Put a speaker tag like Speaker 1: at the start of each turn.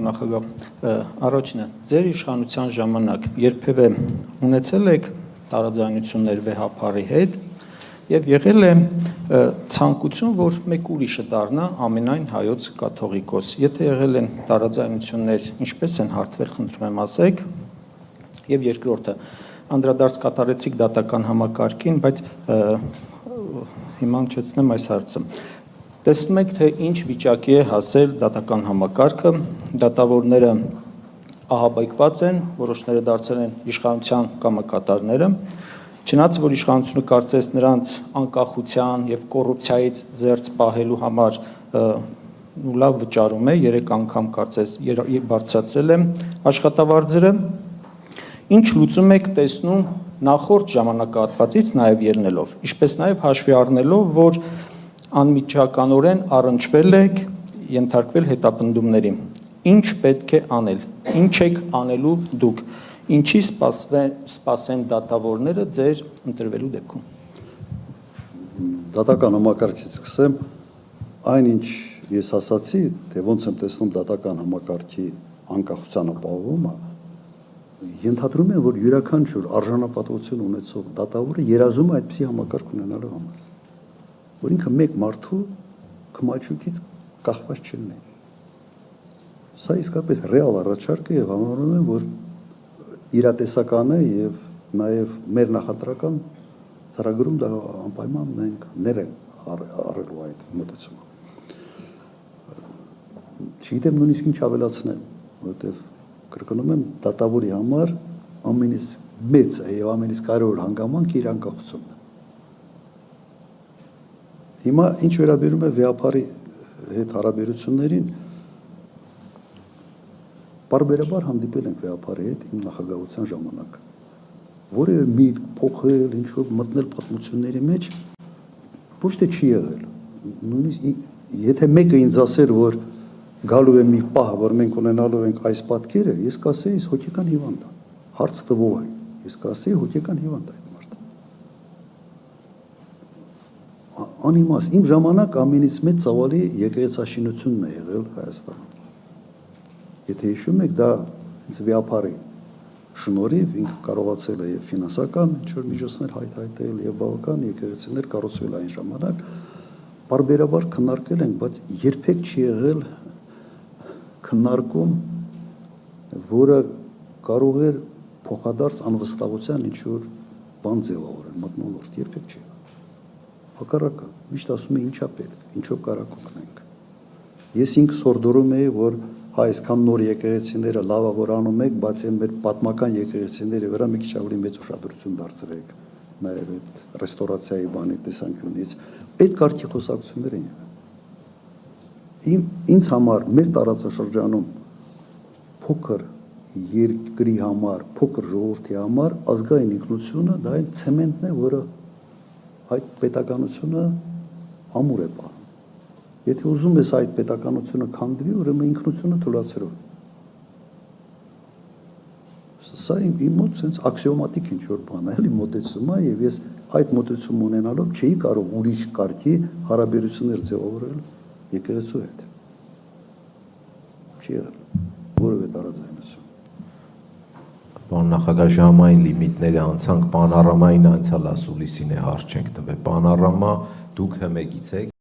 Speaker 1: նախագահ, առաջինը, ձեր իշխանության ժամանակ երբևէ ունեցել եք տարաձայնություններ վեհապարի հետ եւ եղել է ցանկություն, որ մեկ ուրիշը դառնա ամենայն հայոց կաթողիկոս։ Եթե եղել են տարաձայնություններ, ինչպես են հարթվել, խնդրում եմ ասեք։ Եվ երկրորդը, անդրադարձ կատարեցիք դատական համակարգին, բայց հիմա հնչեցնեմ այս հարցը։ Տեսնում եք, թե ինչ վիճակի է հասել դատական համակարգը, դատավորները ահաբեկված են, որոշները դարձել են իշխանության կամակատարները, չնայած որ իշխանությունը կարծես նրանց անկախության եւ կոռուպցիայից զերծ պահելու համար լավ վճարում է, 3 անգամ կարծես բարձրացրել է աշխատավարձերը, ինչ լուծում եք տեսնում նախորդ ժամանակահատվածից նաեւ ելնելով, ինչպես նաեւ հաշվի առնելով, որ անմիջականորեն առնչվել եք ենթարկվել հետապնդումների։ Ինչ պետք է անել, ինչ եք անելու դուք, ինչի սպասեն դատավորները ձեր ընտրվելու դեպքում։
Speaker 2: Դատական համակարգից սկսեմ, այնինչ ես ասացի, թե ոնց եմ տեսնում դատական համակարգի անկախության ապահովումը, ենթադրում եմ, որ յուրաքանչյուր արժանապատվություն ունեցող դատավորը երազում է այդպիսի համակարգ ունենալու համար, որ ինքը մեկ մարդու կմաչուկից կախված չլինի։ Սա իսկապես ռեալ առաջարկ է եւ համարում եմ, որ իրատեսական է եւ նաեւ մեր նախընտրական ծրագրում դա անպայման մենք ներենք առելու այդ մոտեցումը։ Չգիտեմ նույնիսկ ինչ ավելացնել, որովհետեւ կրկնում եմ, դատավորի համար ամենից մեծ եւ ամենից կարևոր հանգամանքը իր անկախությունն է։ Հիմա ինչ վերաբերում է վեհապարի հետ հարաբերություններին, բարբերաբար հանդիպել ենք վեհապարի հետ իմ նախագահության ժամանակ, որևէ միտք փոխել, ինչ-որ մտնել պատմությունների մեջ, ոչ թե չի եղել, նույնիսկ եթե մեկը ինձ ասեր, որ գալու է մի պահ, որ մենք ունենալու ենք այս պատկերը, ես կասեի, հոգեկան հիվանդ է, հարց տվող է, ես կասեի, հոգեկան հիվանդ է այդ մարդը։ Անիմաստ, իմ ժամանակ ամենից մեծ ծավալի եկեղեցաշինությունն է եղել Հայաստանում։ Եթե հիշում եք, դա հենց վեհապարի շնորհիվ ինքը կարողացել է եւ ֆինանսական ինչ-որ միջոցներ հայտարարել եւ բավական եկեղեցիներ կառուցվել այն ժամանակ, բարբերաբար քննարկել ենք, բայց երբեք չի եղել քննարկում, որը կարող էր փոխադարձ անվստահության ինչ-որ բան ձևավորել, մթնոլորտ, երբեք չի եղել։ Հակառակը, միշտ ասում է ինչա պետք, ինչով կարակ օգնենք։ Ես ինքս հորդորում էի, որ այսքան նոր եկեղեցիները լավա որ անում եք, բայց այն մեր պատմական եկեղեցիների վրա մի քիչ ավելի մեծ ուշադրություն դարձրեք, նաև այդ ռեստորացիայի բանի տեսանկյունից, այդ կարգի խոսակցություններ են եղել։ Ինձ համար մեր տարածաշրջանում փոքր երկրի համար, փոքր ժողովրդի համար ազգային ինքնությունը դա այն ցեմենտն է, որը այդ պետականությունը ամուր է պահում։ Եթե ուզում ես այդ պետականությունը քանդվի, ուրեմն ինքնությունը թույլատրու։ Սա իմ մոտ sense աքսիոմատիկ ինչ-որ բան է, էլի մոտեցում է, եւ ես այդ մոտեցում ունենալով չէի կարող ուրիշ կարգի հարաբերություններ ձևավորել եկեղեցու հետ։ Չի եղել որևէ տարաձայնություն։
Speaker 3: Պարոն նախագահ, ժամային լիմիտները անցանք, պանորամային անցյալ ասուլիսին է հարց չենք տվել։ Պանորամա դուք հմեկից եք։